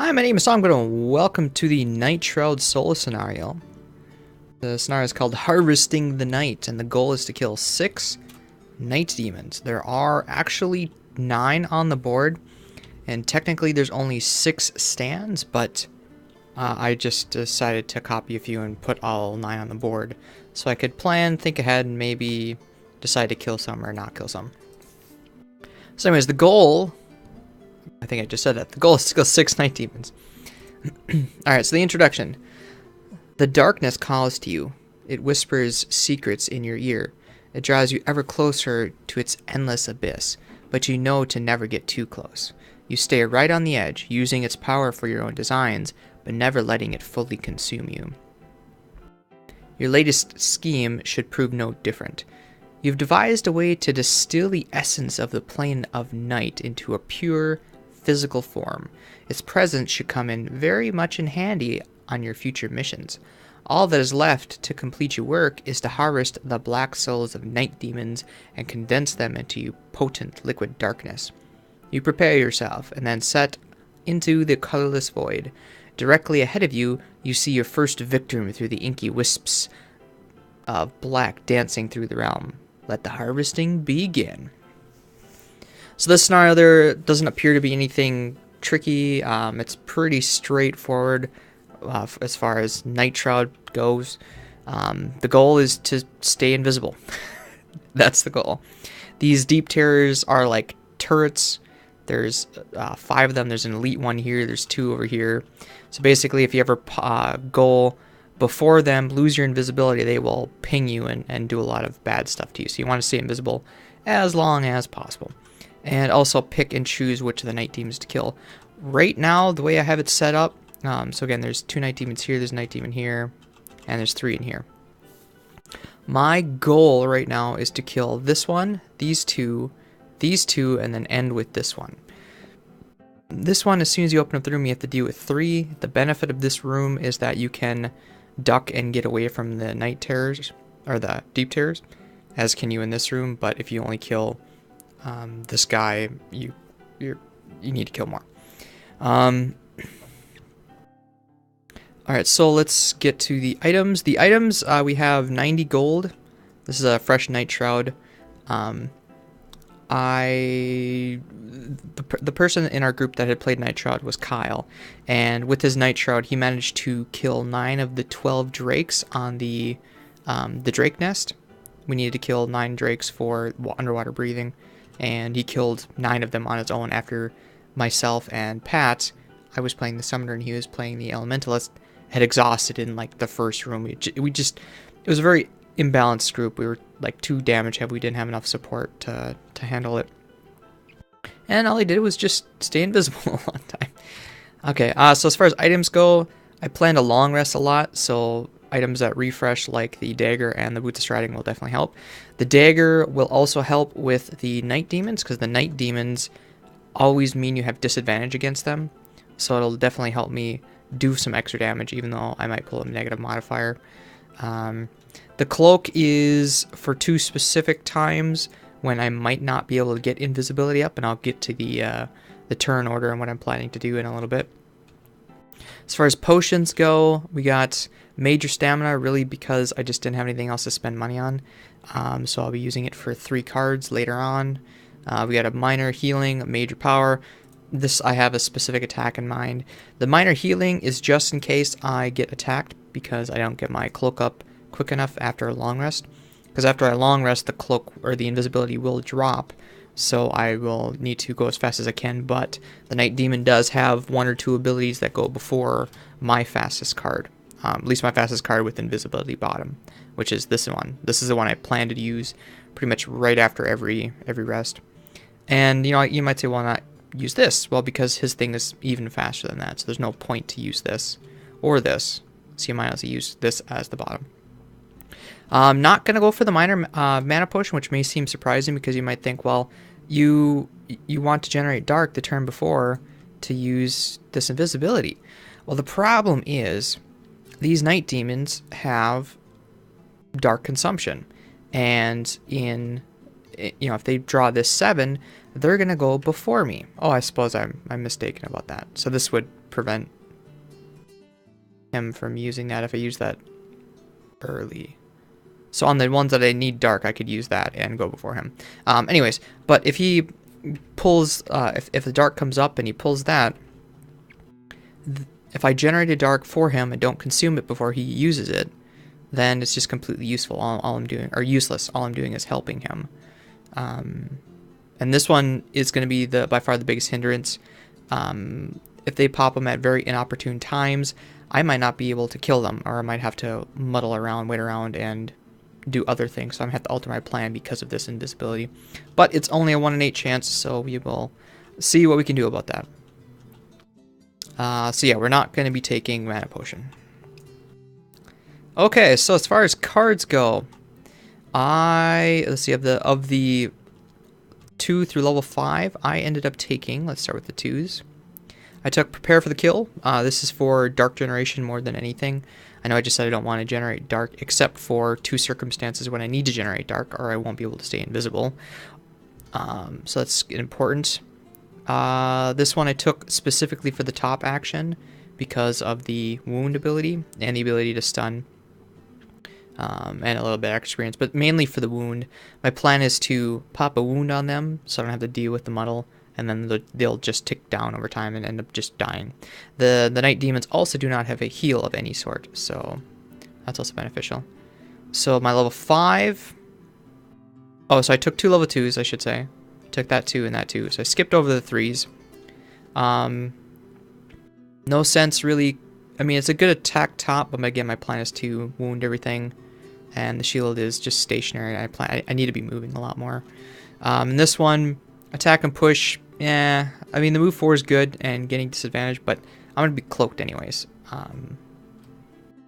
Hi, my name is Tom. Welcome to the Nightshroud solo scenario. The scenario is called Harvesting the Night, and the goal is to kill 6 night demons. There are actually 9 on the board, and technically there's only 6 stands, but I just decided to copy a few and put all 9 on the board, so I could plan, think ahead, and maybe decide to kill some or not kill some. So anyways, the goal... I think I just said that. The goal is to kill 6 night demons. Alright, so the introduction. The darkness calls to you. It whispers secrets in your ear. It draws you ever closer to its endless abyss, but you know to never get too close. You stay right on the edge, using its power for your own designs, but never letting it fully consume you. Your latest scheme should prove no different. You've devised a way to distill the essence of the plane of night into a pure, physical form. Its presence should come in very much in handy on your future missions. All that is left to complete your work is to harvest the black souls of night demons and condense them into potent liquid darkness. You prepare yourself and then set into the colorless void. Directly ahead of you, you see your first victim through the inky wisps of black dancing through the realm. Let the harvesting begin. So this scenario, there doesn't appear to be anything tricky. It's pretty straightforward as far as Nightshroud goes. The goal is to stay invisible. That's the goal. These deep terrors are like turrets. There's 5 of them. There's an elite one here. There's 2 over here. So basically, if you ever go before them, lose your invisibility, they will ping you and do a lot of bad stuff to you. So you want to stay invisible as long as possible. And also pick and choose which of the night demons to kill. Right now, the way I have it set up, so again, there's 2 night demons here, there's a night demon here, and there's 3 in here. My goal right now is to kill this one, these two, and then end with this one. This one, as soon as you open up the room, you have to deal with 3. The benefit of this room is that you can duck and get away from the night terrors, or the deep terrors, as can you in this room, but if you only kill this guy, you need to kill more. Alright, so let's get to the items. The items, we have 90 gold. This is a fresh Nightshroud. The person in our group that had played Nightshroud was Kyle, and with his Nightshroud, he managed to kill 9 of the 12 drakes on the drake nest. We needed to kill 9 drakes for underwater breathing, and he killed 9 of them on his own after myself and Pat, I was playing the Summoner and he was playing the Elementalist, had exhausted in like the first room. It was a very imbalanced group. We were like too damage heavy. We didn't have enough support to handle it. And all he did was just stay invisible a long time. Okay, so as far as items go, I plan to long rest a lot, so items that refresh like the Dagger and the Boots of Striding will definitely help. The Dagger will also help with the Night Demons, because the Night Demons always mean you have disadvantage against them. So it'll definitely help me do some extra damage, even though I might pull a negative modifier. The Cloak is for 2 specific times when I might not be able to get invisibility up, and I'll get to the turn order and what I'm planning to do in a little bit. As far as potions go, we got Major Stamina, really because I just didn't have anything else to spend money on. So I'll be using it for 3 cards later on. We got a Minor Healing, a Major Power. This, I have a specific attack in mind. The Minor Healing is just in case I get attacked, because I don't get my Cloak up quick enough after a long rest. Because after I long rest, the Cloak, or the invisibility, will drop. So I will need to go as fast as I can, but the Night Demon does have 1 or 2 abilities that go before my fastest card. At least my fastest card with invisibility bottom, which is this one. This is the one I plan to use pretty much right after every rest. And you might say, well, not use this. Well, because his thing is even faster than that, so there's no point to use this or this. So you might also use this as the bottom. I'm not going to go for the minor mana potion, which may seem surprising, because you might think, well, you want to generate dark the turn before to use this invisibility. Well, the problem is these night demons have dark consumption, and in you know, if they draw this 7, they're gonna go before me. Oh, I suppose I'm mistaken about that. So this would prevent him from using that if I use that early. So on the ones that I need dark, I could use that and go before him. Anyways, but if he pulls, if the dark comes up and he pulls that, if I generate a dark for him and don't consume it before he uses it, then it's just completely useful. All I'm doing, or useless. All I'm doing is helping him. And this one is going to be by far the biggest hindrance. If they pop them at very inopportune times, I might not be able to kill them, or I might have to muddle around, wait around, and do other things. So I'm going to have to alter my plan because of this invisibility. But it's only a 1 in 8 chance, so we will see what we can do about that. So yeah, we're not going to be taking Mana Potion. Okay, so as far as cards go, let's see, of the 2 through level 5, I ended up taking, let's start with the 2s. I took Prepare for the Kill. This is for dark generation more than anything. I know I just said I don't want to generate dark except for 2 circumstances when I need to generate dark, or I won't be able to stay invisible. So that's important. This one I took specifically for the top action because of the wound ability and the ability to stun. And a little bit of experience, but mainly for the wound. My plan is to pop a wound on them so I don't have to deal with the muddle, and then they'll just tick down over time and end up just dying. The Night Demons also do not have a heal of any sort, so that's also beneficial. So my level 5... Oh, so I took 2 level 2s, I should say. Took that 2 and that 2, so I skipped over the 3s. No sense really... I mean, it's a good attack top, but again, my plan is to wound everything, and the shield is just stationary. I need to be moving a lot more. In this one, attack and push, yeah, I mean, the move 4 is good and getting disadvantage, but I'm going to be cloaked anyways.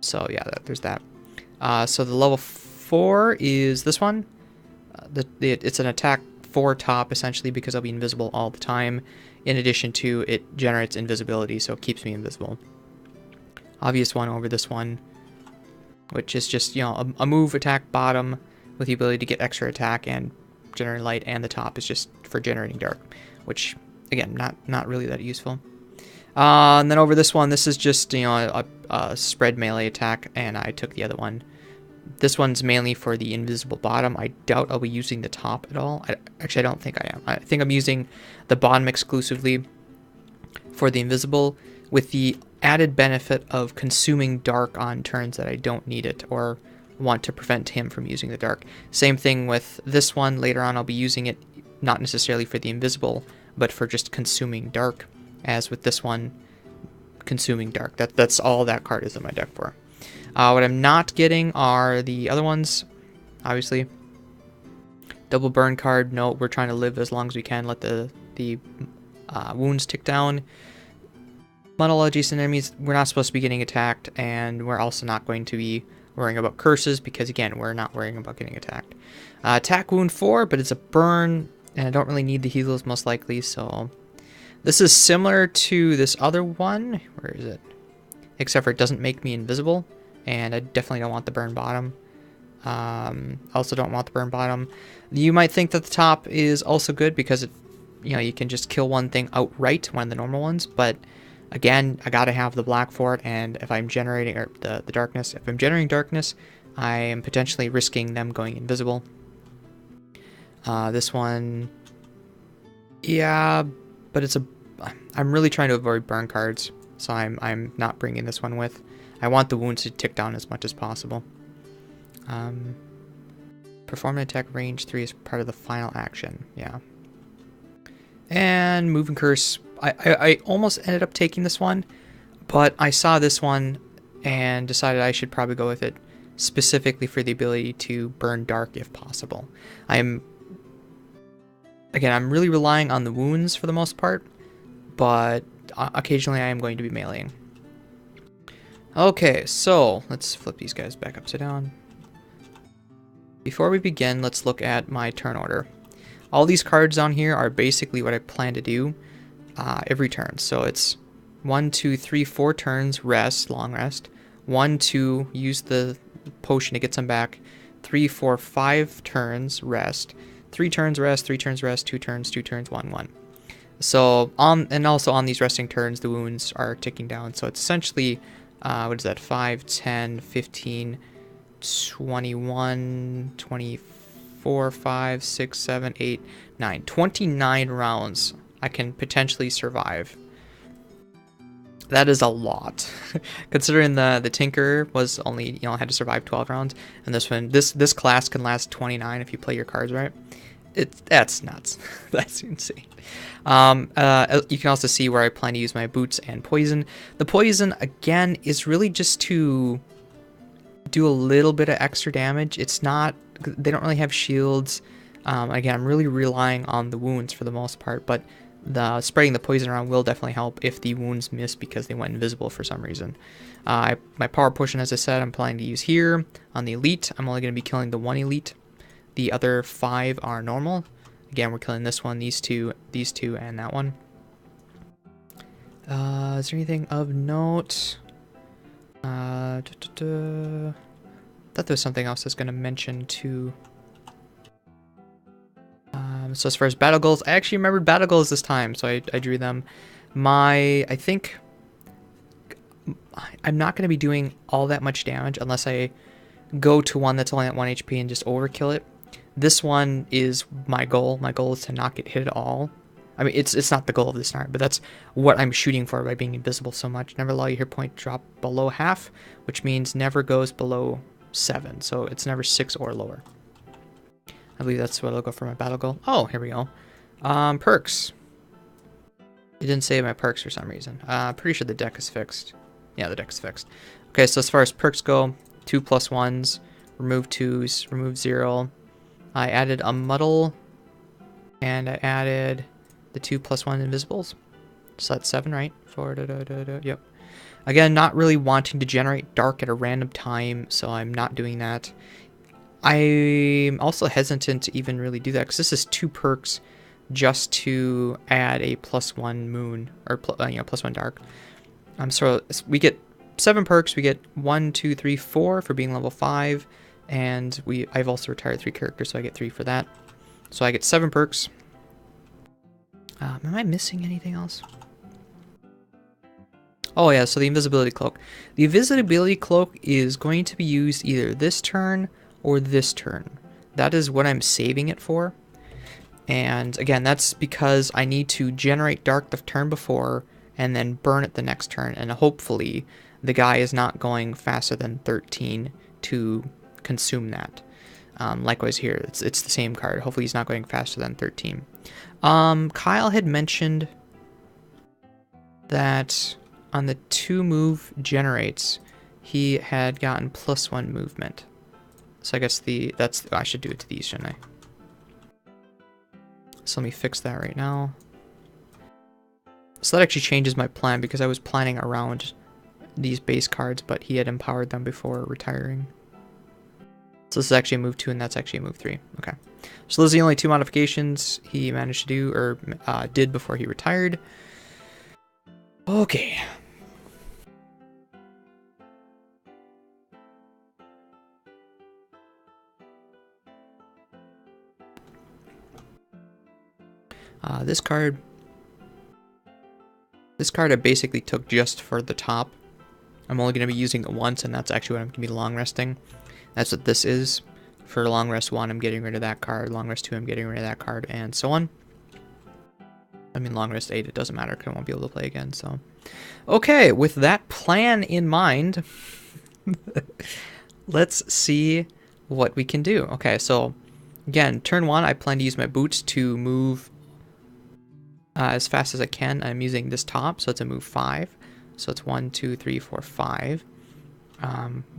So yeah, there's that. So the level 4 is this one. It's an attack 4 top, essentially, because I'll be invisible all the time. In addition to, it generates invisibility, so it keeps me invisible. Obvious one over this one, which is just, you know, a move attack bottom with the ability to get extra attack and generate light, and the top is just for generating dark, which, again, not really that useful. And then over this one, this is just, you know, a spread melee attack, and I took the other one. This one's mainly for the invisible bottom. I doubt I'll be using the top at all. Actually, I don't think I am. I think I'm using the bottom exclusively for the invisible, with the added benefit of consuming dark on turns that I don't need it or want to prevent him from using the dark. Same thing with this one. Later on, I'll be using it not necessarily for the invisible, but for just consuming dark, as with this one, consuming dark. That's all that card is in my deck for. What I'm not getting are the other ones, obviously. Double burn card. No, we're trying to live as long as we can. Let the wounds tick down. Muddle adjacent enemies, we're not supposed to be getting attacked, and we're also not going to be worrying about curses, because again, we're not worrying about getting attacked. Attack wound 4, but it's a burn, and I don't really need the heals most likely, so... This is similar to this other one. Where is it? Except for it doesn't make me invisible, and I definitely don't want the burn bottom. Also don't want the burn bottom. You might think that the top is also good because it, you know, you can just kill one thing outright, one of the normal ones, but again, I gotta have the black for it, and if I'm generating the darkness, if I'm generating darkness, I am potentially risking them going invisible. This one, yeah, but I'm really trying to avoid burn cards, so I'm not bringing this one with. I want the wounds to tick down as much as possible. Perform an attack range 3 is part of the final action, yeah. And Moving Curse, I almost ended up taking this one, but I saw this one and decided I should probably go with it specifically for the ability to burn dark if possible. I'm really relying on the wounds for the most part, but occasionally I am going to be meleeing. Okay, so let's flip these guys back upside down. Before we begin, let's look at my turn order. All these cards down here are basically what I plan to do every turn. So it's 1, 2, 3, 4 turns, rest, long rest. 1, 2, use the potion to get some back. 3, 4, 5 turns, rest. 3 turns rest, 3 turns rest, 2 turns, 1, 1. So, and also on these resting turns, the wounds are ticking down. So it's essentially, what is that, 5, 10, 15, 21, 24, 5, 6, 7, 8, 9. 29 rounds I can potentially survive. That is a lot. Considering the Tinker was only, had to survive 12 rounds. And this one, this class can last 29 if you play your cards right. That's nuts. That's insane. You can also see where I plan to use my boots and poison. The poison, again, is really just to do a little bit of extra damage. It's not, they don't really have shields. Again, I'm really relying on the wounds for the most part, but the spreading the poison around will definitely help if the wounds miss because they went invisible for some reason. My power potion, as I said, I'm planning to use here. On the elite, I'm only going to be killing the 1 elite. The other 5 are normal. Again, we're killing this one, these two, and that one. Is there anything of note? Thought there was something else I was going to mention too. So as far as battle goals, I actually remembered battle goals this time, so I drew them. I think I'm not going to be doing all that much damage unless I go to one that's only at 1 HP and just overkill it. This one is my goal. My goal is to not get hit at all. I mean, it's not the goal of this scenario, but that's what I'm shooting for by being invisible so much. Never allow your hit point to drop below half, which means never goes below 7. So it's never 6 or lower. I believe that's what I'll go for my battle goal. Oh, here we go. Perks. It didn't say my perks for some reason. Pretty sure the deck is fixed. Yeah, the deck is fixed. Okay, so as far as perks go, 2+1s, remove 2s, remove 0. I added a muddle, and I added the 2+1 invisibles. So that's 7, right? 4, yep. Again, not really wanting to generate dark at a random time, so I'm not doing that. I'm also hesitant to even really do that, because this is 2 perks just to add a +1 moon, or +1 dark. So we get 7 perks. We get 1, 2, 3, 4 for being level 5. And I've also retired 3 characters, so I get 3 for that. So I get 7 perks. Am I missing anything else? Oh yeah, so the Invisibility Cloak. The Invisibility Cloak is going to be used either this turn or this turn. That is what I'm saving it for. And again, that's because I need to generate dark the turn before and then burn it the next turn. And hopefully the guy is not going faster than 13 to consume that. Likewise here, it's the same card. Hopefully he's not going faster than 13. Kyle had mentioned that on the 2 move generates, he had gotten +1 movement. So I guess I should do it to these, shouldn't I? So let me fix that right now. So that actually changes my plan because I was planning around these base cards, but he had empowered them before retiring. So this is actually a move 2, and that's actually a move 3. Okay. So those are the only 2 modifications he managed to do, or did before he retired. Okay. This card I basically took just for the top. I'm only going to be using it once, and that's actually what I'm going to be long resting. That's what this is. For long rest 1, I'm getting rid of that card. Long rest 2, I'm getting rid of that card, and so on. I mean, long rest 8, it doesn't matter because I won't be able to play again, so. Okay, with that plan in mind, let's see what we can do. Okay, so, again, turn 1, I plan to use my boots to move as fast as I can. I'm using this top, so it's a move 5. So it's 1, 2, 3, 4, 5.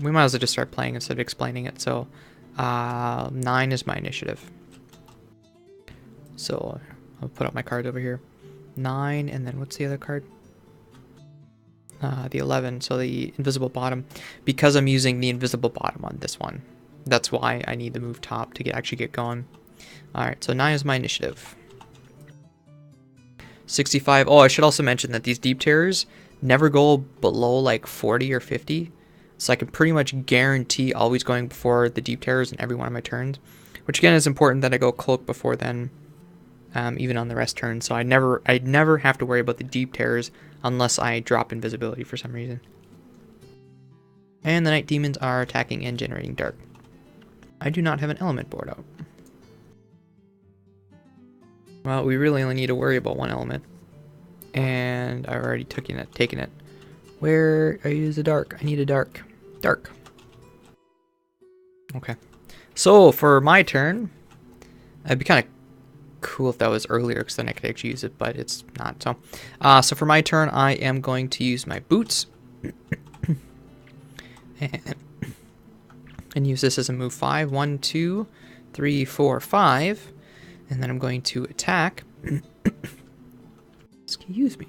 We might as well just start playing instead of explaining it. So 9 is my initiative. So I'll put up my card over here. 9, and then what's the other card? The 11, so the invisible bottom. Because I'm using the invisible bottom on this one. That's why I need the move top to actually get going. Alright, so 9 is my initiative. 65. Oh, I should also mention that these deep terrors never go below like 40 or 50. So I can pretty much guarantee always going before the deep terrors in every one of my turns. Which again is important that I go Cloak before then, even on the rest turn. So I'd never have to worry about the deep terrors unless I drop invisibility for some reason. And the night demons are attacking and generating dark. I do not have an element board out. Well, we really only need to worry about one element. And I've already taken it. Where is the dark? I need a dark. Dark. Okay. So for my turn, it'd be kind of cool if that was earlier, because then I could actually use it, but it's not. So for my turn, I am going to use my boots. And use this as a move 5. 1, 2, 3, 4, 5. And then I'm going to attack. Excuse me.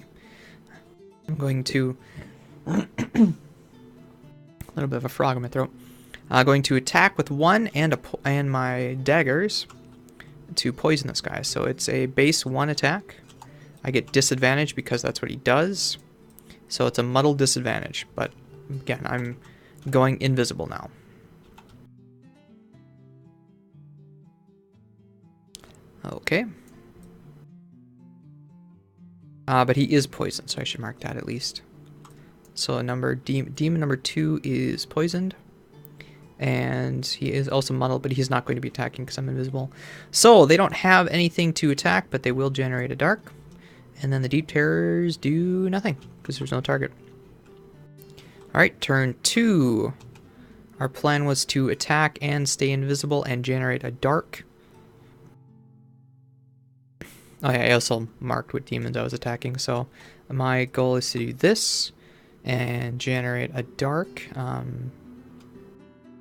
I'm going to... a little bit of a frog in my throat. Going to attack with 1 and my daggers to poison this guy. So it's a base 1 attack. I get disadvantage because that's what he does. So it's a muddled disadvantage. But again, I'm going invisible now. Okay. But he is poisoned, so I should mark that at least. So demon number 2 is poisoned. And he is also muddled, but he's not going to be attacking because I'm invisible. So they don't have anything to attack, but they will generate a dark. And then the deep terrors do nothing because there's no target. Alright, turn 2. Our plan was to attack and stay invisible and generate a dark. Oh yeah, I also marked what demons I was attacking, so my goal is to do this and generate a dark.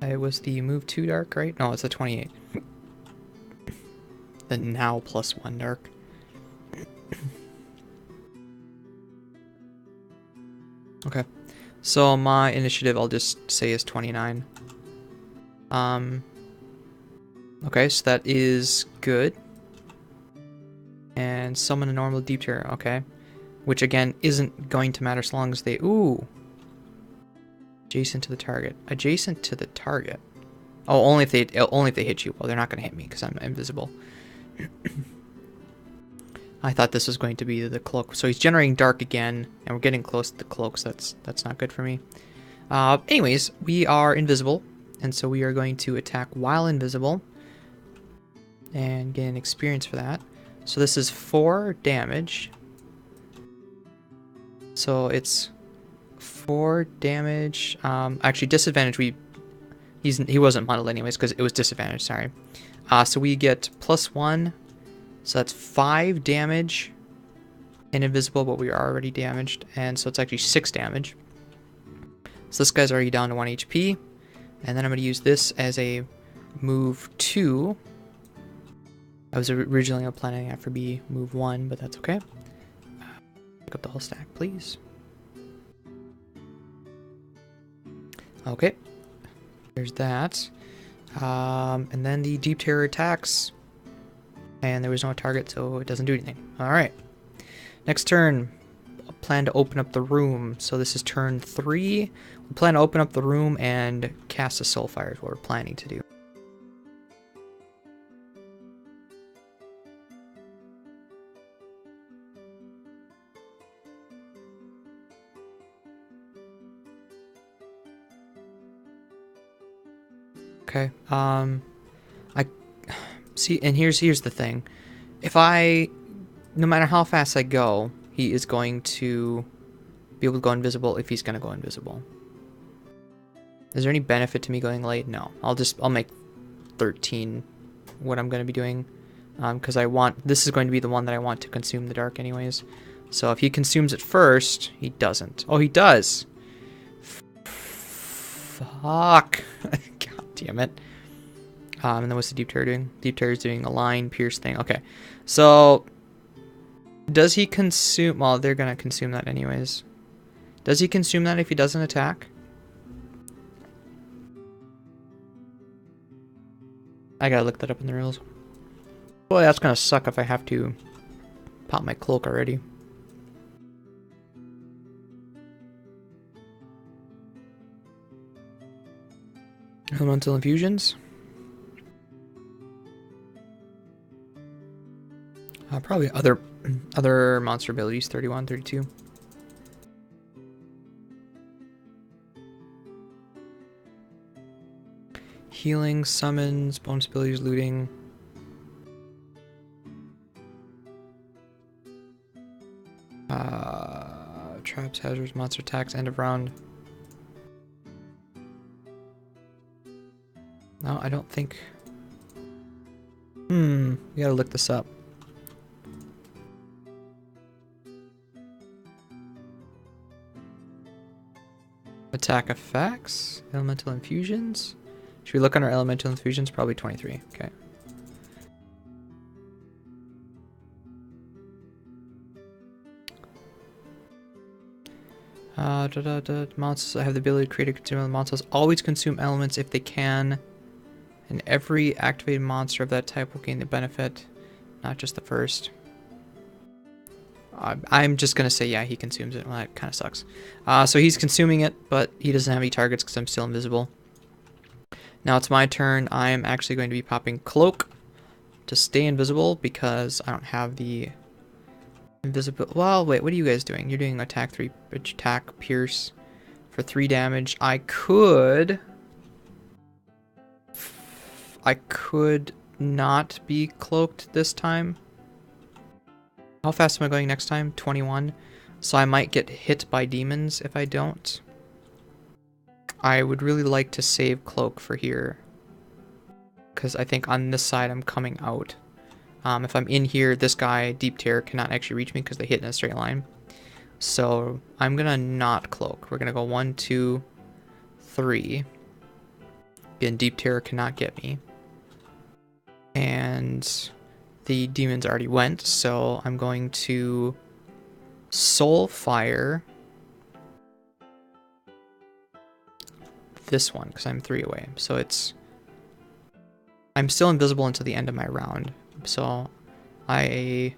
It was the move 2 dark, right? No, it's the 28. The now +1 dark. Okay, so my initiative I'll just say is 29. Okay, so that is good. And summon a normal deep terror, okay. Which again isn't going to matter so long as they... Ooh! Adjacent to the target. Adjacent to the target. Oh, only if they hit you. Well, they're not going to hit me because I'm invisible. I thought this was going to be the cloak. So he's generating dark again, and we're getting close to the cloak, so that's not good for me. Anyways, we are invisible, and so we are going to attack while invisible and get an experience for that. So this is 4 damage. So it's 4 damage. Actually, disadvantage. He wasn't muddled anyways because it was disadvantage. Sorry. So we get +1. So that's 5 damage and invisible, but we are already damaged, and so it's actually 6 damage. So this guy's already down to 1 HP, and then I'm going to use this as a move 2. I was originally planning that for be move 1, but that's okay. Pick up the whole stack, please. Okay, there's that. And then the deep terror attacks, and there was no target, so it doesn't do anything. All right. Next turn, I plan to open up the room. So this is turn 3. We plan to open up the room and cast a Soulfire is what we're planning to do. Okay. I see, and here's the thing. If no matter how fast I go, he is going to be able to go invisible if he's going to go invisible. Is there any benefit to me going late? No. I'll make 13 what I'm going to be doing, because this is going to be the one that I want to consume the dark anyways. So if he consumes it first, he doesn't. Oh, he does. Fuck. God damn it. And then what's the deep terror doing? Deep terror is doing a line pierce thing. Okay. So does he consume... Well, they're going to consume that anyways. Does he consume that if he doesn't attack? I gotta look that up in the rules. Boy, that's gonna suck if I have to pop my cloak already. Elemental infusions. Probably other monster abilities, 31, 32. Healing, summons, bonus abilities, looting. Traps, hazards, monster attacks, end of round. No, I don't think... we gotta look this up. Attack effects, elemental infusions. Should we look on our elemental infusions? Probably 23. Okay. Monsters have the ability to create a consumer. Monsters always consume elements if they can. And every activated monster of that type will gain the benefit, not just the first. I'm just going to say, yeah, he consumes it. Well, that kind of sucks. So he's consuming it, but he doesn't have any targets because I'm still invisible. Now it's my turn. I'm actually going to be popping Cloak to stay invisible because I don't have the invisible. Well, wait, what are you guys doing? You're doing attack 3, attack, pierce for 3 damage. I could not be cloaked this time. How fast am I going next time? 21. So I might get hit by demons if I don't. I would really like to save Cloak for here, because I think on this side I'm coming out. If I'm in here, this guy, Deep Terror, cannot actually reach me because they hit in a straight line. So I'm going to not Cloak. We're going to go 1, 2, 3. Again, Deep Terror cannot get me. And the demons already went, so I'm going to Soul Fire this one, because I'm 3 away. So I'm still invisible until the end of my round. So oh,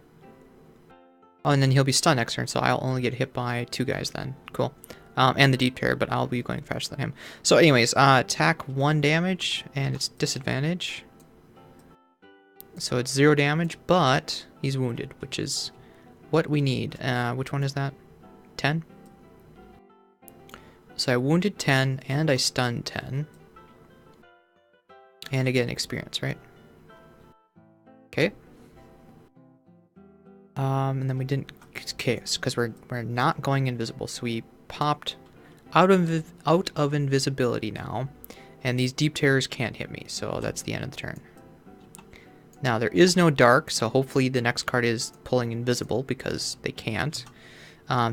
and then he'll be stunned next turn, so I'll only get hit by 2 guys then. Cool. And the Deep Terror, but I'll be going faster than him. So anyways, attack 1 damage, and it's disadvantage. So it's 0 damage, but he's wounded, which is what we need. Which one is that? 10? So I wounded 10, and I stunned 10. And I get an experience, right? Okay. And then we didn't... Okay, because we're not going invisible, so we popped out of invisibility now. And these Deep Terrors can't hit me, so that's the end of the turn. Now, there is no dark, so hopefully the next card is pulling invisible, because they can't.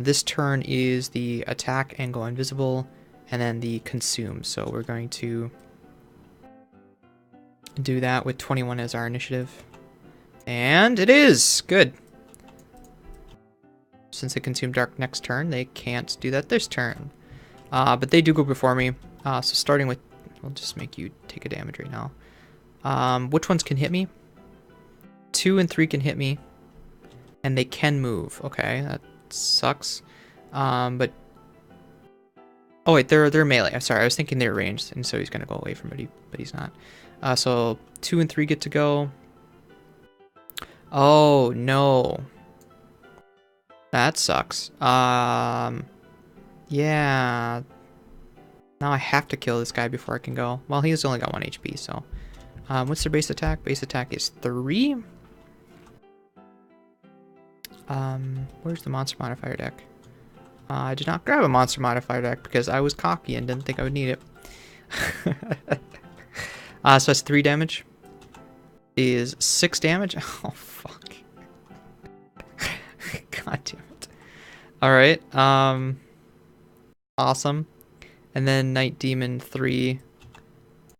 This turn is the attack and go invisible, and then the consume. So we're going to do that with 21 as our initiative. And it is! Good. Since they consume dark next turn, they can't do that this turn. But they do go before me. So starting with... I'll just make you take a damage right now. Which ones can hit me? 2 and 3 can hit me. And they can move. Okay, that sucks. But... Oh wait, they're melee. I'm sorry, I was thinking they're ranged, and so he's going to go away from it, but he's not. So 2 and 3 get to go. Oh, no. That sucks. Yeah. Now I have to kill this guy before I can go. Well, he's only got 1 HP, so... what's their base attack? Base attack is 3. Where's the monster modifier deck? I did not grab a monster modifier deck because I was cocky and didn't think I would need it. So that's 3 damage. Is 6 damage? Oh, fuck. God damn it. Alright, awesome. And then Night Demon 3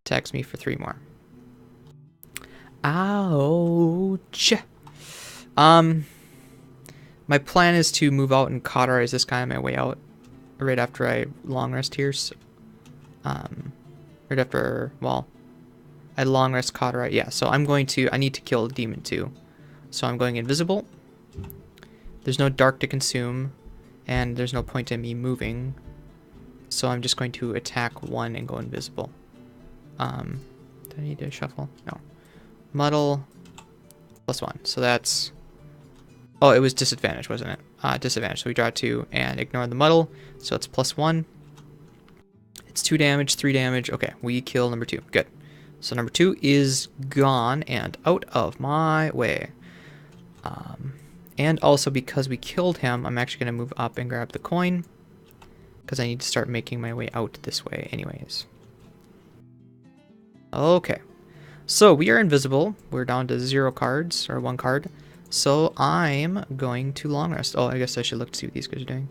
attacks me for 3 more. Ouch! My plan is to move out and cauterize this guy on my way out. Right after I long rest here. So, right after, well, I long rest cauterize. Yeah, so I need to kill Demon 2. So I'm going invisible. There's no dark to consume. And there's no point in me moving. So I'm just going to attack 1 and go invisible. Do I need to shuffle? No. Muddle +1. So that's Oh, it was disadvantage, wasn't it? Disadvantage. So we draw 2 and ignore the muddle. So it's +1. It's 2 damage, 3 damage. Okay, we kill number 2. Good. So number 2 is gone and out of my way. And also because we killed him, I'm actually going to move up and grab the coin. Because I need to start making my way out this way anyways. Okay. So we are invisible. We're down to 0 cards, or 1 card. So I'm going to long rest. Oh, I guess I should look to see what these guys are doing.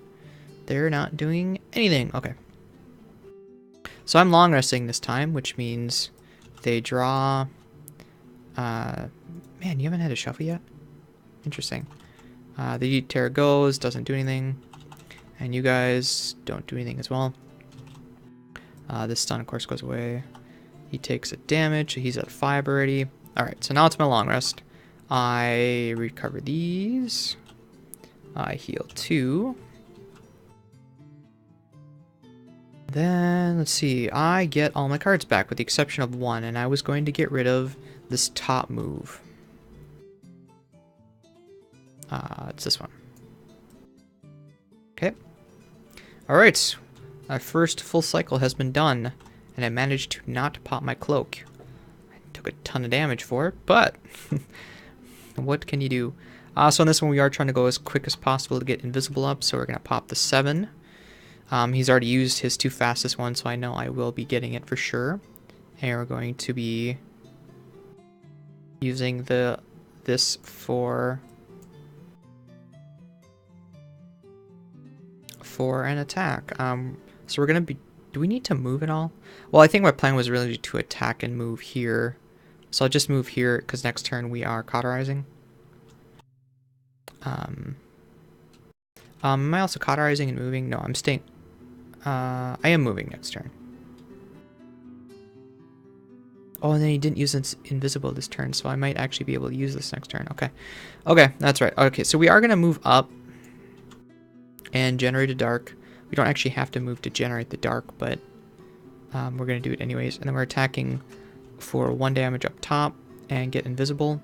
They're not doing anything. Okay. So I'm long resting this time, which means they draw... man, you haven't had a shuffle yet? Interesting. The Terror goes, doesn't do anything. And you guys don't do anything as well. This stun, of course, goes away. He takes a damage. He's at 5 already. Alright, so now it's my long rest. I recover these. I heal 2. Then, let's see. I get all my cards back with the exception of 1. And I was going to get rid of this top move. It's this one. Okay. Alright. My first full cycle has been done. And I managed to not pop my cloak. I took a ton of damage for it, but what can you do? So on this one we are trying to go as quick as possible to get invisible up, so we're going to pop the 7. He's already used his 2 fastest ones, so I know I will be getting it for sure. And we're going to be using this for an attack. So we're going to be... Do we need to move at all? Well, I think my plan was really to attack and move here. So I'll just move here, because next turn we are cauterizing. Am I also cauterizing and moving? No, I'm staying... I am moving next turn. Oh, and then he didn't use invisible this turn, so I might actually be able to use this next turn. Okay. Okay, that's right. Okay, so we are going to move up and generate a dark. We don't actually have to move to generate the dark, but we're going to do it anyways. And then we're attacking for 1 damage up top and get invisible.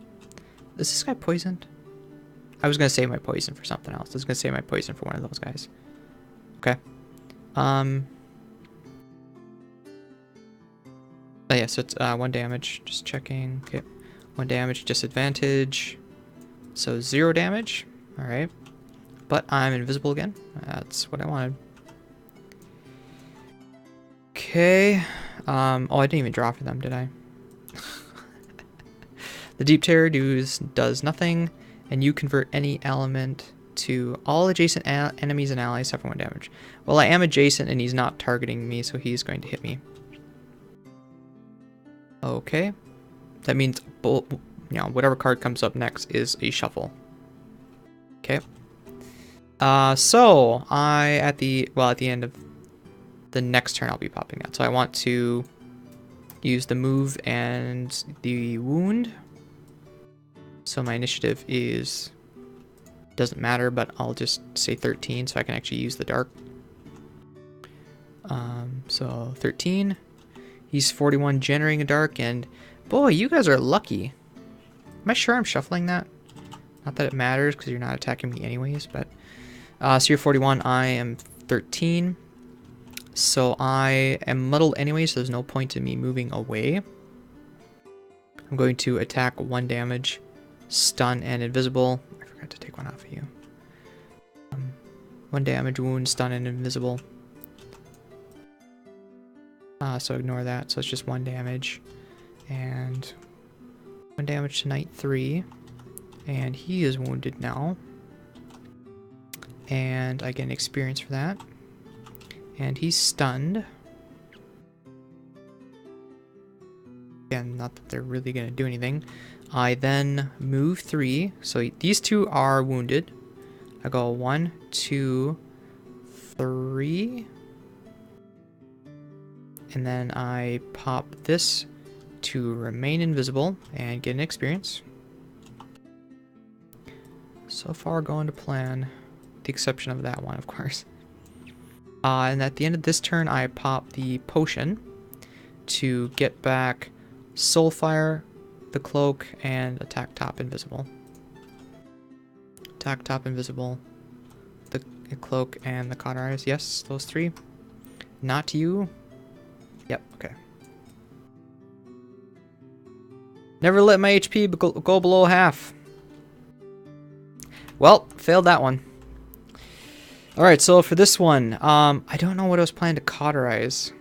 Is this guy poisoned? I was going to save my poison for something else. I was going to save my poison for one of those guys. Okay. Oh yeah, so it's 1 damage. Just checking. Okay. 1 damage, disadvantage. So 0 damage. Alright. But I'm invisible again. That's what I wanted. Okay. Oh, I didn't even draw for them, did I? The Deep Terror does nothing, and you convert any element to all adjacent enemies and allies suffer 1 damage. Well, I am adjacent, and he's not targeting me, so he's going to hit me. Okay. That means, whatever card comes up next is a shuffle. Okay. So at the end of the next turn I'll be popping that. So I want to use the move and the wound. So my initiative doesn't matter, but I'll just say 13 so I can actually use the dark. So 13. He's 41 generating a dark, and boy, you guys are lucky. Am I sure I'm shuffling that? Not that it matters because you're not attacking me anyways, but so you're 41, I am 13. So I am muddled anyway, so there's no point in me moving away. I'm going to attack 1 damage, stun, and invisible. I forgot to take 1 off of you. 1 damage, wound, stun, and invisible. So ignore that. So it's just 1 damage. And 1 damage to Knight 3. And he is wounded now. And I get an experience for that. And he's stunned. Again, not that they're really going to do anything. I then move 3. So these 2 are wounded. I go 1, 2, 3. And then I pop this to remain invisible and get an experience. So far going to plan. With the exception of that one, of course. And at the end of this turn, I pop the potion to get back Soulfire, the Cloak, and attack top invisible. Tabletop, invisible, the cloak, and the cauterize. Yes, those three. Not you. Yep, okay. Never let my HP go below half. Well, failed that one. Alright, so for this one, I don't know what I was planning to cauterize.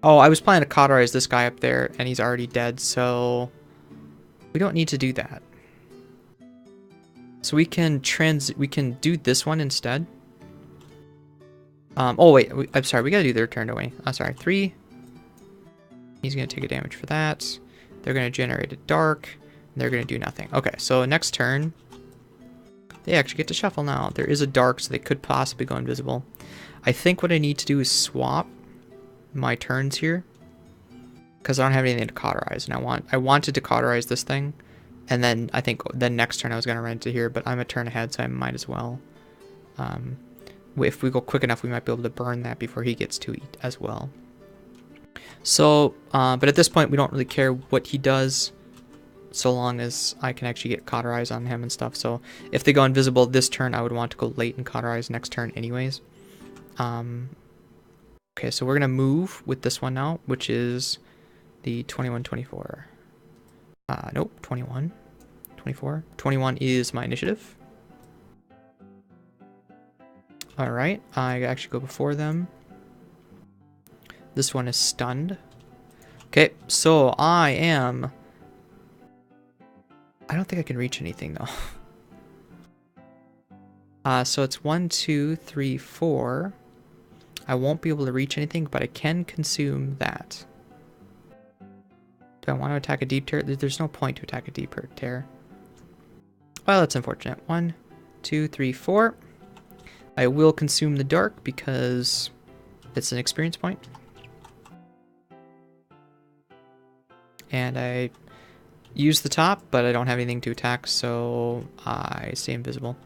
Oh, I was planning to cauterize this guy up there, and he's already dead, so we don't need to do that. So we can do this one instead. Oh wait, I'm sorry, we gotta do their turn, don't we? I'm sorry, 3. He's gonna take a damage for that. They're gonna generate a dark. And they're gonna do nothing. Okay, so next turn, they actually get to shuffle now. There is a dark, so they could possibly go invisible. I think what I need to do is swap my turns here, because I don't have anything to cauterize, and I wanted to cauterize this thing, and then I think the next turn I was gonna run into here, but I'm a turn ahead, so I might as well. If we go quick enough, we might be able to burn that before he gets to eat as well. So, but at this point, we don't really care what he does, so long as I can actually get cauterize on him and stuff. So if they go invisible this turn, I would want to go late and cauterize next turn anyways. Okay, so we're gonna move with this one now, which is the 21-24. Nope, 21-24. 21 is my initiative. Alright, I actually go before them. This one is stunned. Okay, so I don't think I can reach anything though. So it's 1, 2, 3, 4. I won't be able to reach anything, but I can consume that. Do I want to attack a deep tear? There's no point to attack a deep tear. Well, that's unfortunate. 1, 2, 3, 4. I will consume the dark because it's an experience point. And I use the top, but I don't have anything to attack, so I stay invisible.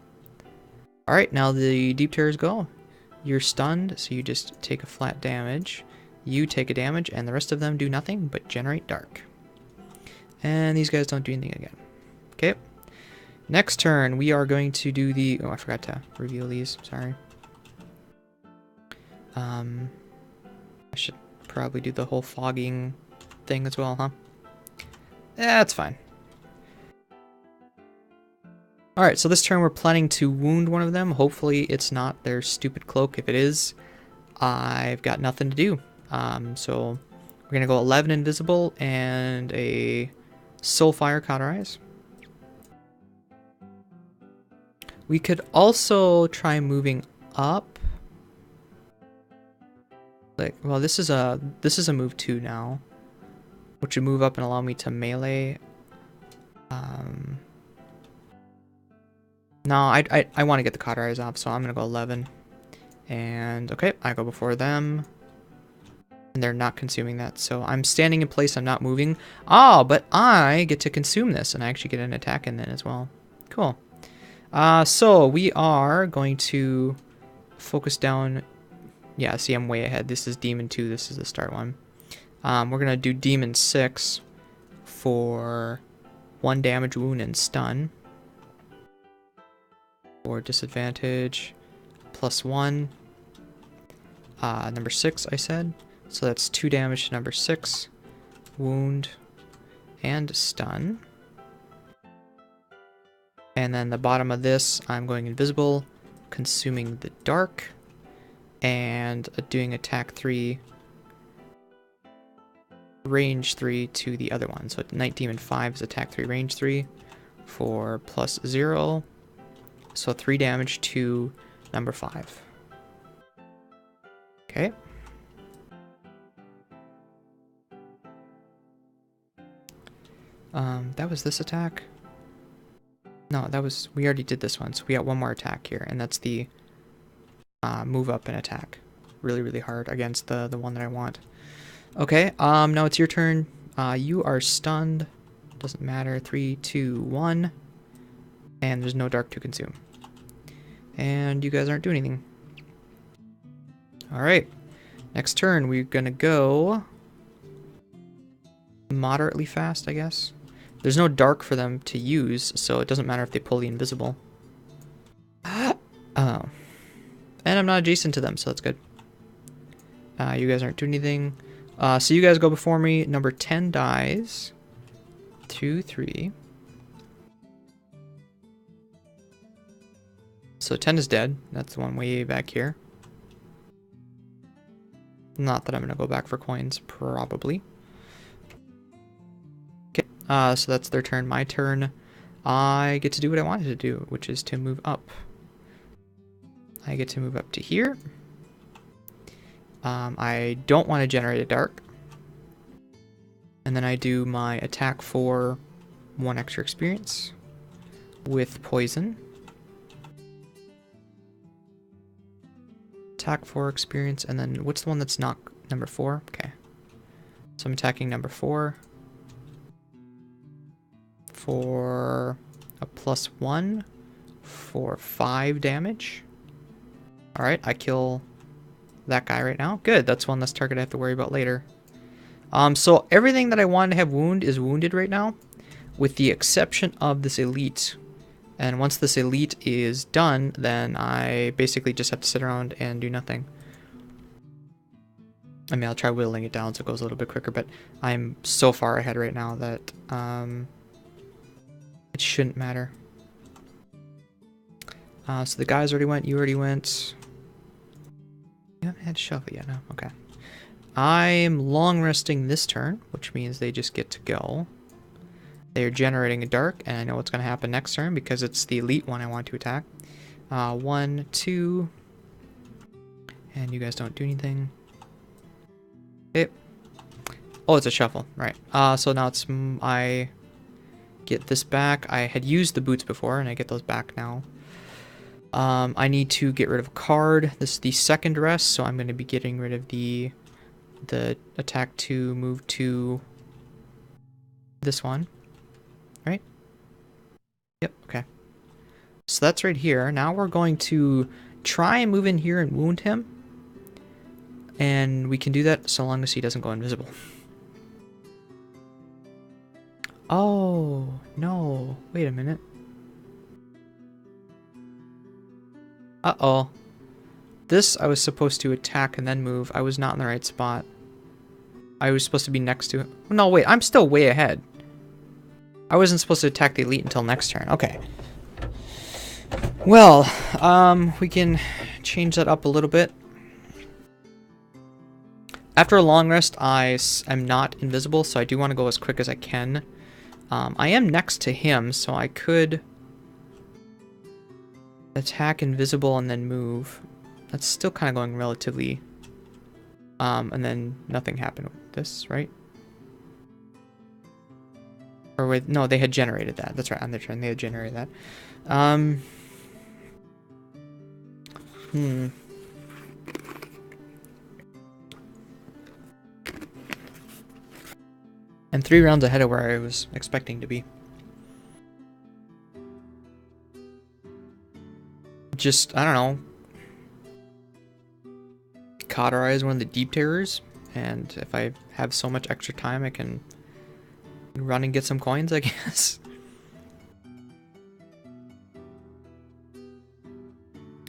Alright, now the deep tears go. You're stunned, so you just take a flat damage. You take a damage, and the rest of them do nothing but generate dark. And these guys don't do anything again. Okay. Next turn, we are going to do the... Oh, I forgot to reveal these. Sorry. I should probably do the whole fogging thing as well, huh? That's fine. Alright, so this turn we're planning to wound one of them. Hopefully it's not their stupid cloak. If it is, I've got nothing to do. So we're going to go 11 invisible and a Soulfire cauterize. We could also try moving up. Like, well, this is a move 2 now, which would move up and allow me to melee. No, I want to get the cauterize off, so I'm gonna go 11. And okay, I go before them, and they're not consuming that, so I'm standing in place. I'm not moving. Oh, but I get to consume this, and I actually get an attack in then as well. Cool. So we are going to focus down. Yeah, see, I'm way ahead. This is Demon 2. This is the start one. We're gonna do Demon 6 for 1 damage, wound, and stun. For disadvantage, +1. Number 6, I said. So that's 2 damage to number 6, wound, and stun. And then the bottom of this, I'm going invisible, consuming the dark, and doing attack 3, range 3 to the other one. So Night Demon 5 is attack 3, range 3 for +0. So 3 damage to number 5. Okay. That was this attack. No, that was, we already did this one, so we got one more attack here, and that's the move up and attack. Really, really hard against the one that I want. Okay, now it's your turn. You are stunned. Doesn't matter. 3, 2, 1. And there's no dark to consume. And you guys aren't doing anything. Alright. Next turn, we're gonna go moderately fast, I guess. There's no dark for them to use, so it doesn't matter if they pull the invisible. Oh. And I'm not adjacent to them, so that's good. You guys aren't doing anything. So you guys go before me. Number 10 dies. 2, 3. So 10 is dead. That's the one way back here. Not that I'm going to go back for coins, probably. Okay, so that's their turn. My turn. I get to do what I wanted to do, which is to move up. I get to move up to here. I don't want to generate a dark. And then I do my attack for 1 extra experience with poison. Attack 4 experience, and then what's the one that's not number 4? Okay. So I'm attacking number 4 for a +1 for 5 damage. Alright, I kill that guy right now. Good, that's one less target I have to worry about later. So everything that I wanted to have wound is wounded right now, with the exception of this elite. And once this elite is done, then I basically just have to sit around and do nothing. I mean, I'll try whittling it down so it goes a little bit quicker, but I'm so far ahead right now that it shouldn't matter. So the guys already went, you already went. You haven't had to shuffle yet, no? Okay. I'm long resting this turn, which means they just get to go. They're generating a dark, and I know what's going to happen next turn because it's the elite one I want to attack. 1, 2, and you guys don't do anything. Okay. Oh, it's a shuffle, right? So now it's I get this back. I had used the boots before, and I get those back now. I need to get rid of a card. This is the second rest, so I'm going to be getting rid of the attack to move to this one. Right? Yep, okay. So that's right here. Now we're going to try and move in here and wound him. And we can do that so long as he doesn't go invisible. Oh, no. Wait a minute. Uh-oh. This I was supposed to attack and then move. I was not in the right spot. I was supposed to be next to it. No, wait. I'm still way ahead. I wasn't supposed to attack the elite until next turn. Okay. Well, we can change that up a little bit. After a long rest, I'm not invisible, so I do want to go as quick as I can. I am next to him, so I could attack invisible and then move. That's still kind of going relatively... and then nothing happened with this, right? Or with... No, they had generated that. That's right, on their turn. They had generated that. And 3 rounds ahead of where I was expecting to be. Just, I don't know, cauterize one of the deep terrors, and if I have so much extra time I can run and get some coins, I guess.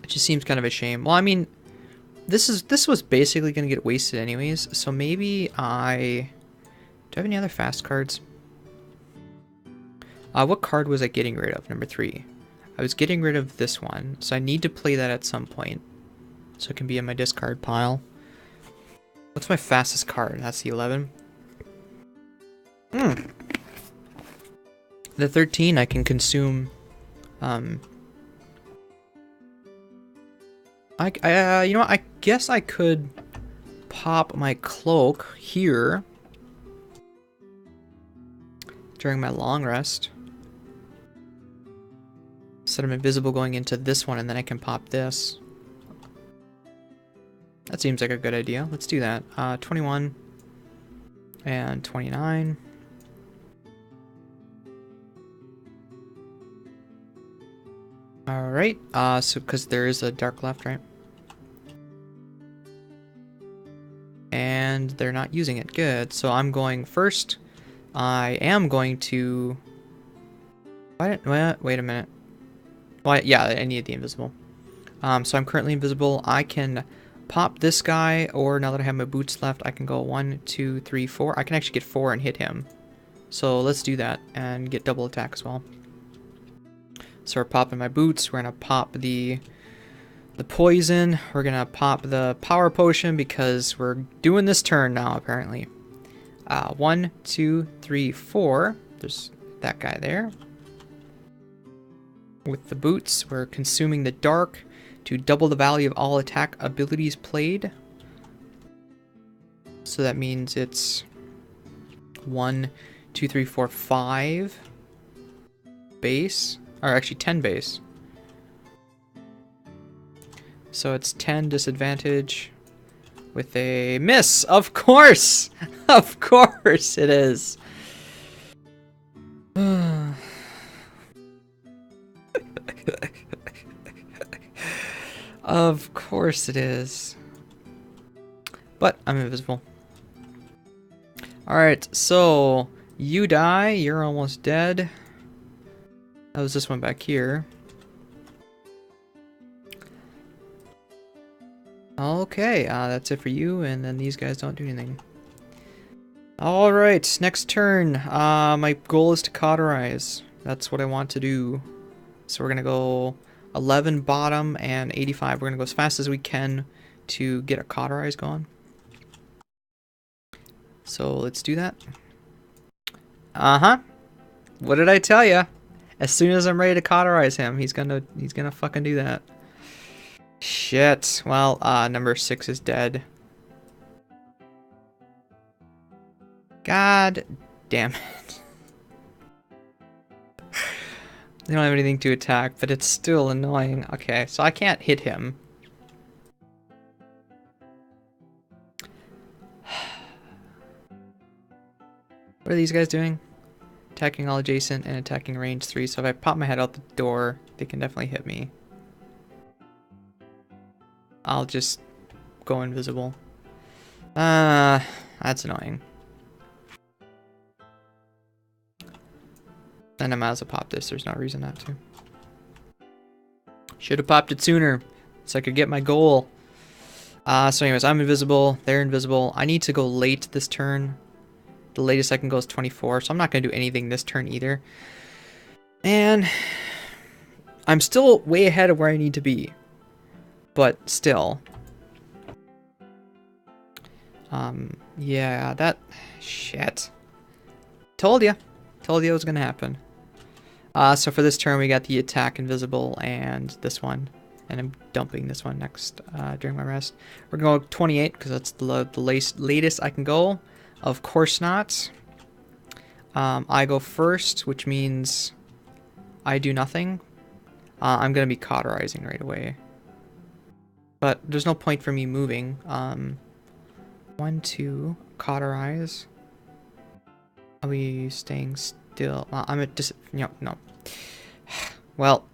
It just seems kind of a shame. Well, I mean, this was basically going to get wasted anyways, so maybe I... Do I have any other fast cards? What card was I getting rid of? Number 3. I was getting rid of this one, so I need to play that at some point. So it can be in my discard pile. What's my fastest card? That's the 11. The 13 I can consume. You know what? I guess I could pop my cloak here during my long rest. So I'm invisible going into this one, and then I can pop this. That seems like a good idea. Let's do that. 21 and 29. Alright, so because there is a dark left, right? And they're not using it. Good. So I'm going first I am going to... Wait a minute. Why? Yeah, I need the invisible. So I'm currently invisible. I can pop this guy, or now that I have my boots left, I can go 1, 2, 3, 4. I can actually get 4 and hit him. So let's do that and get double attack as well. So we're popping my boots. We're gonna pop the poison. We're gonna pop the power potion because we're doing this turn now apparently. 1, 2, 3, 4. There's that guy there. With the boots, we're consuming the dark to double the value of all attack abilities played. So that means it's 1, 2, 3, 4, 5 base, or actually 10 base. So it's 10 disadvantage with a miss. Of course! Of course it is. Of course it is. But I'm invisible. Alright, so you die. You're almost dead. That was this one back here. Okay, that's it for you, and then these guys don't do anything. Alright, next turn. My goal is to cauterize. That's what I want to do. So we're gonna go 11 bottom and 85. We're gonna go as fast as we can to get a cauterize going. So let's do that. What did I tell ya? As soon as I'm ready to cauterize him, he's gonna fucking do that. Shit. Well, number 6 is dead. God damn it. They don't have anything to attack, but it's still annoying. Okay, so I can't hit him. What are these guys doing? Attacking all adjacent and attacking range 3. So if I pop my head out the door, they can definitely hit me. I'll just go invisible. That's annoying. Then I might as well pop this. There's no reason not to. Should have popped it sooner, so I could get my goal. So anyways, I'm invisible. They're invisible. I need to go late this turn. The latest I can go is 24, so I'm not going to do anything this turn either. And I'm still way ahead of where I need to be. But still. Yeah, that... Shit. Told you. Told you it was going to happen. So for this turn, we got the attack invisible and this one. And I'm dumping this one next during my rest. We're going to go 28 because that's the latest I can go. Of course not. I go first, which means I do nothing. I'm going to be cauterizing right away. But there's no point for me moving. 1, 2, cauterize. Are we staying still? I'm at no. Well,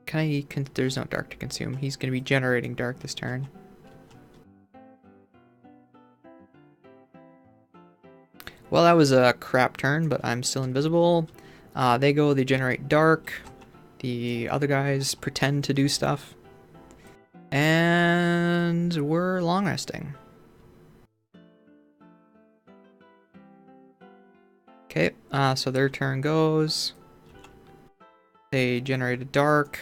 there's no dark to consume. He's going to be generating dark this turn. Well, that was a crap turn, but I'm still invisible. They generate dark. The other guys pretend to do stuff. And we're long resting. Okay, so their turn goes. They generated dark.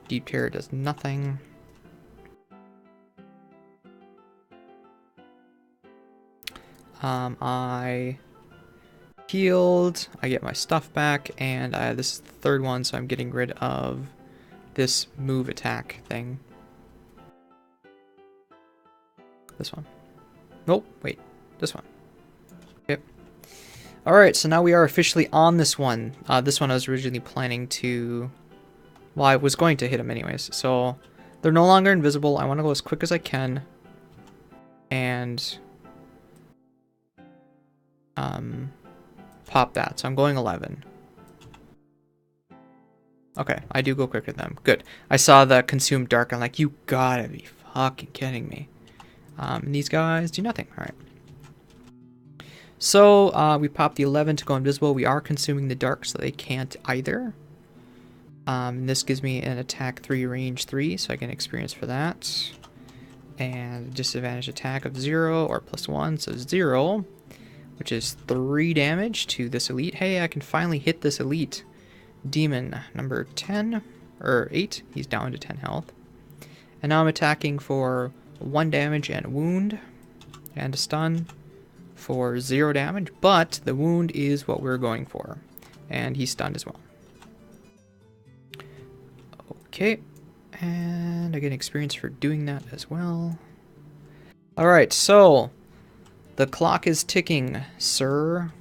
Deep Terror does nothing. I healed. I get my stuff back, and this is the third one, so I'm getting rid of this move attack thing. This one. Nope, wait. This one. Okay. Alright, so now we are officially on this one. This one I was originally planning to... Well, I was going to hit him anyways. So, they're no longer invisible. I want to go as quick as I can. And... pop that. So I'm going 11. Okay, I do go quicker than them. Good. I saw the consumed dark. I'm like, you gotta be fucking kidding me. And these guys do nothing. Alright. So we popped the 11 to go invisible. We are consuming the dark, so they can't either. This gives me an attack 3, range 3, so I get experience for that. And disadvantage attack of 0 or +1, so 0, which is 3 damage to this elite. Hey, I can finally hit this elite. Demon number 10, or 8, he's down to 10 health. And now I'm attacking for 1 damage and a wound, and a stun for 0 damage, but the wound is what we're going for. And he's stunned as well. Okay, and I get experience for doing that as well. Alright, so the clock is ticking, sir.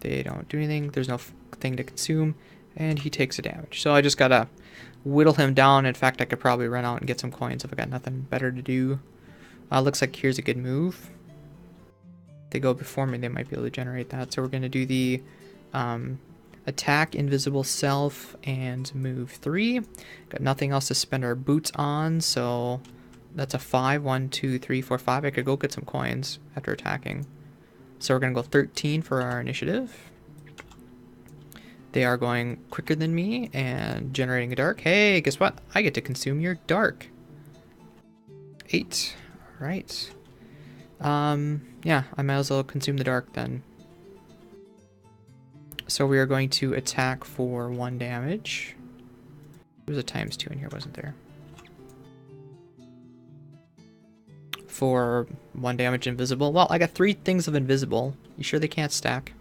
They don't do anything. There's no thing to consume, and he takes a damage. So I just gotta whittle him down. In fact, I could probably run out and get some coins if I got nothing better to do. Looks like here's a good move. If they go before me, they might be able to generate that. So we're gonna do the attack, invisible self, and move 3. Got nothing else to spend our boots on, so that's a 5. 1, 2, 3, 4, 5. I could go get some coins after attacking. So we're going to go 13 for our initiative. They are going quicker than me and generating a dark. Hey, guess what? I get to consume your dark. 8. Alright. Yeah, I might as well consume the dark then. So we are going to attack for 1 damage. There was a ×2 in here, wasn't there? For 1 damage invisible. Well, I got 3 things of invisible. You sure they can't stack?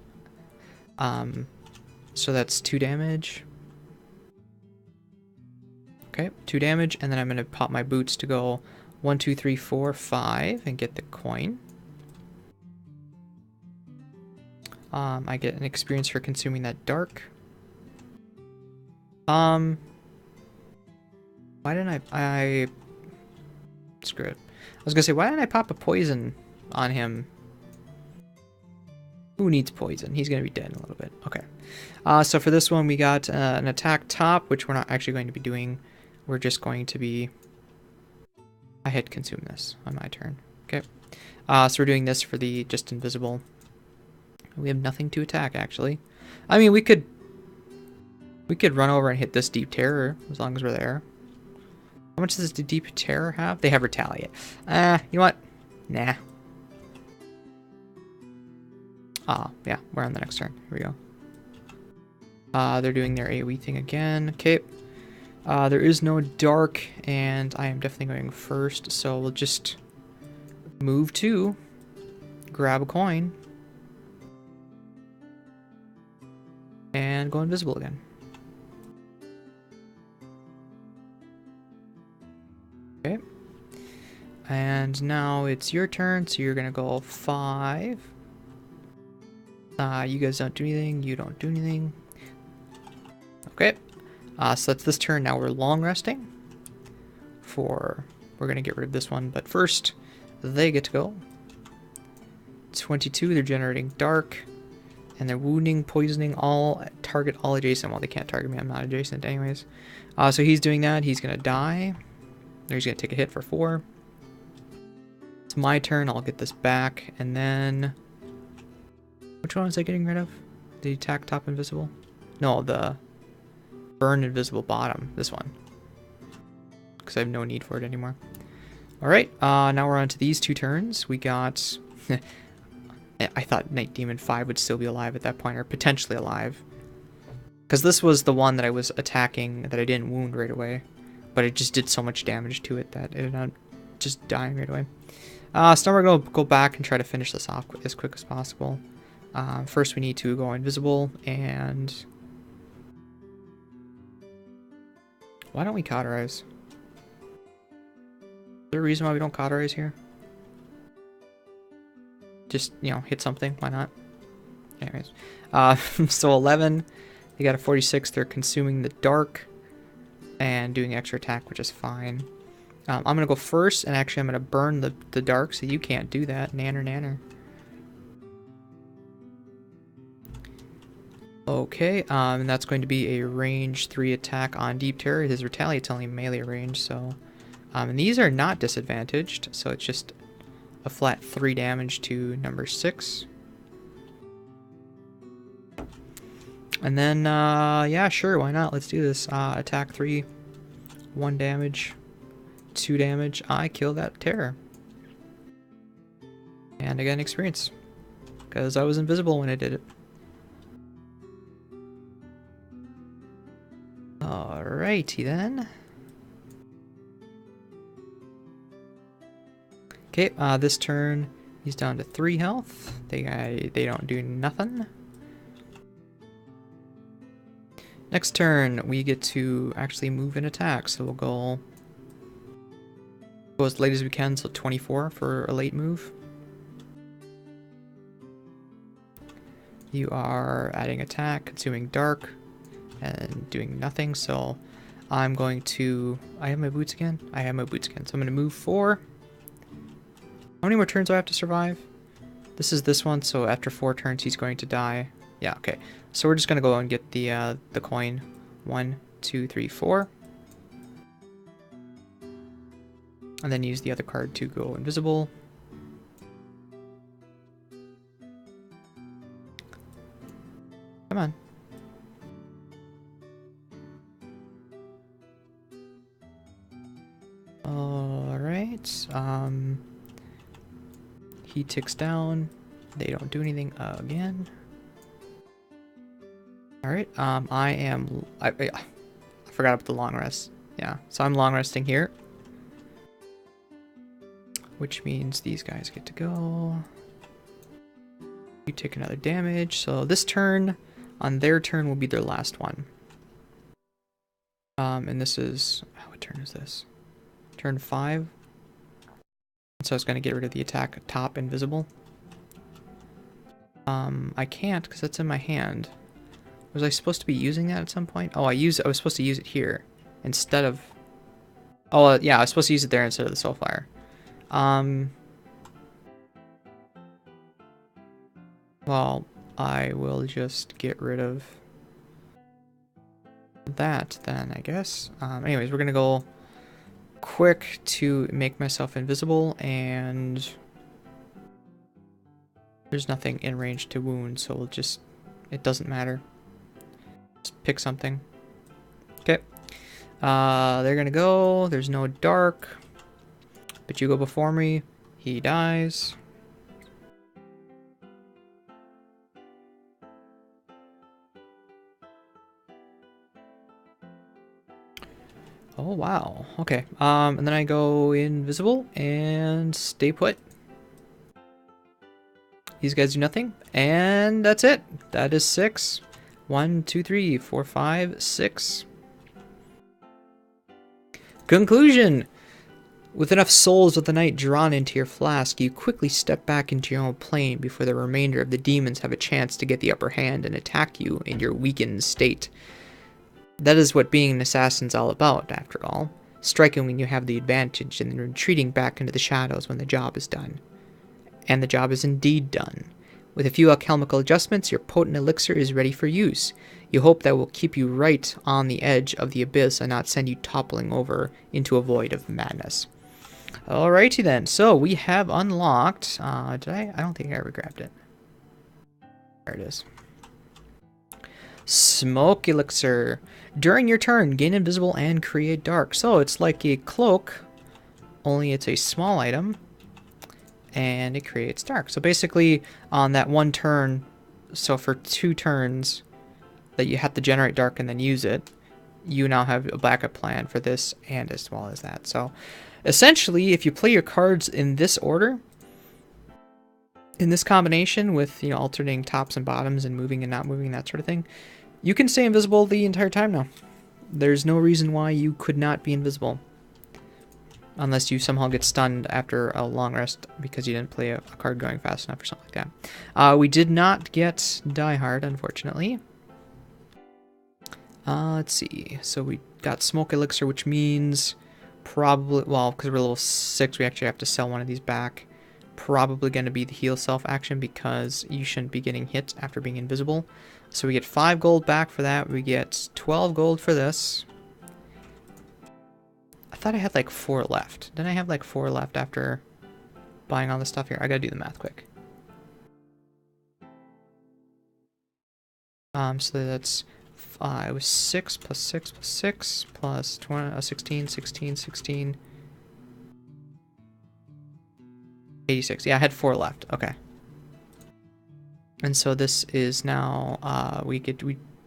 So that's 2 damage. Okay, 2 damage, and then I'm going to pop my boots to go 1, 2, 3, 4, 5 and get the coin. I get an experience for consuming that dark. Why didn't I screw it. I was gonna say, why didn't I pop a poison on him? Who needs poison? He's gonna be dead in a little bit. Okay. So for this one, we got an attack top, which we're not actually going to be doing. We're just going to be... I had consumed this on my turn. Okay. So we're doing this for the just invisible. We have nothing to attack, actually. I mean, we could run over and hit this Deep Terror, as long as we're there. How much does the Deep Terror have? They have Retaliate. You know what? Nah. Yeah, we're on the next turn. Here we go. They're doing their AoE thing again. Okay. There is no dark, and I am definitely going first, so we'll just move 2, grab a coin, and go invisible again. Okay. And now it's your turn, so you're gonna go 5. You guys don't do anything, you don't do anything. Okay. So that's this turn. Now we're long resting. We're gonna get rid of this one, but first, they get to go. 22, they're generating dark. And they're wounding, poisoning, target all adjacent. Well, they can't target me, I'm not adjacent anyways. So he's doing that, he's gonna die. He's gonna take a hit for 4. It's my turn, I'll get this back, and then... Which one was I getting rid of? The attack top invisible? No, the burn invisible bottom, this one. Because I have no need for it anymore. Alright, now we're on to these 2 turns. We got... I thought Night Demon 5 would still be alive at that point, or potentially alive. Because this was the one that I was attacking that I didn't wound right away. But it just did so much damage to it that it ended up just dying right away. So now we're going to go back and try to finish this off as quick as possible. First we need to go invisible, and... Why don't we cauterize? Is there a reason why we don't cauterize here? Just, you know, hit something. Why not? Anyways. So 11. They got a 46. They're consuming the dark and doing extra attack, which is fine. I'm going to go first, and actually I'm going to burn the dark, so you can't do that. Nanner. Okay, and that's going to be a range 3 attack on Deep Terror. His Retaliate's only melee range, so... and these are not disadvantaged, so it's just a flat 3 damage to number 6. And then, yeah, sure, why not? Let's do this. Attack 3, 1 damage, 2 damage. I kill that terror. And I get an experience, because I was invisible when I did it. Alrighty then. Okay, this turn he's down to 3 health. They don't do nothing. Next turn we get to actually move and attack, so we'll go as late as we can, so 24 for a late move. You are adding attack, consuming dark, and doing nothing, so I'm going to... I have my boots again? I have my boots again, so I'm going to move 4. How many more turns do I have to survive? This is this one, so after 4 turns he's going to die. Yeah, okay. So we're just going to go and get the coin. 1, 2, 3, 4. And then use the other card to go invisible. Come on. Alright. He ticks down. They don't do anything again. Alright, I forgot about the long rest. Yeah, so I'm long resting here. Which means these guys get to go. You take another damage, so this turn, on their turn, will be their last one. And this is, what turn is this? Turn 5. So I was going to get rid of the attack top invisible. I can't because it's in my hand. Was I supposed to be using that at some point? Oh, I was supposed to use it here instead of... Oh, yeah, I was supposed to use it there instead of the Soulfire. Well, I will just get rid of that then, I guess. Anyways, we're gonna go quick to make myself invisible, and there's nothing in range to wound, so we'll just... It doesn't matter. Just pick something. Okay. They're gonna go. There's no dark. But you go before me. He dies. Oh, wow. Okay. And then I go invisible and stay put. These guys do nothing. And that's it. That is 6. 1, 2, 3, 4, 5, 6. Conclusion. With enough souls of the night drawn into your flask, you quickly step back into your own plane before the remainder of the demons have a chance to get the upper hand and attack you in your weakened state. That is what being an assassin's all about, after all. Striking when you have the advantage and then retreating back into the shadows when the job is done. And the job is indeed done. With a few alchemical adjustments, your potent elixir is ready for use. You hope that will keep you right on the edge of the abyss and not send you toppling over into a void of madness. Alrighty then, so we have unlocked, did I? I don't think I ever grabbed it. There it is. Smoke Elixir. During your turn, gain invisible and create dark. So it's like a cloak, only it's a small item, and it creates dark. So basically, on that one turn, so for 2 turns that you have to generate dark and then use it, you now have a backup plan for this and as well as that. So essentially, if you play your cards in this order, in this combination with, you know, alternating tops and bottoms and moving and not moving, that sort of thing, you can stay invisible the entire time now. There's no reason why you could not be invisible. Unless you somehow get stunned after a long rest because you didn't play a card going fast enough or something like that. We did not get Die Hard, unfortunately. Let's see. So we got Smoke Elixir, which means probably, well, because we're level 6, we actually have to sell one of these back. Probably going to be the heal self action because you shouldn't be getting hit after being invisible. So we get 5 gold back for that. We get 12 gold for this. I thought I had like 4 left. Didn't I have like 4 left after buying all this stuff here. I gotta do the math quick. So that's it was 6 plus 6 plus 6 plus 20, 16, 16, 16, 86. Yeah, I had 4 left. Okay. And so this is now, we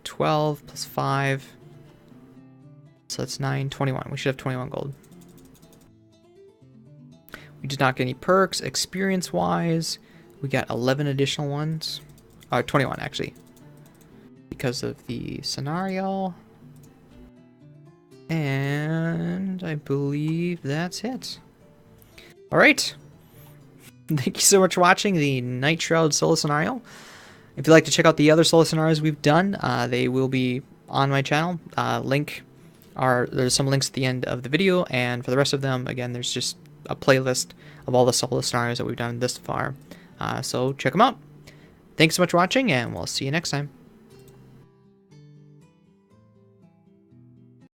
12 plus 5. So that's 9, 21. We should have 21 gold. We did not get any perks. Experience-wise, we got 11 additional ones. 21, actually. Because of the scenario. And I believe that's it. Alright. Thank you so much for watching the Nightshroud solo scenario. If you'd like to check out the other solo scenarios we've done, they will be on my channel. There's some links at the end of the video, and for the rest of them, again, there's just a playlist of all the solo scenarios that we've done this far. So check them out. Thanks so much for watching, and we'll see you next time.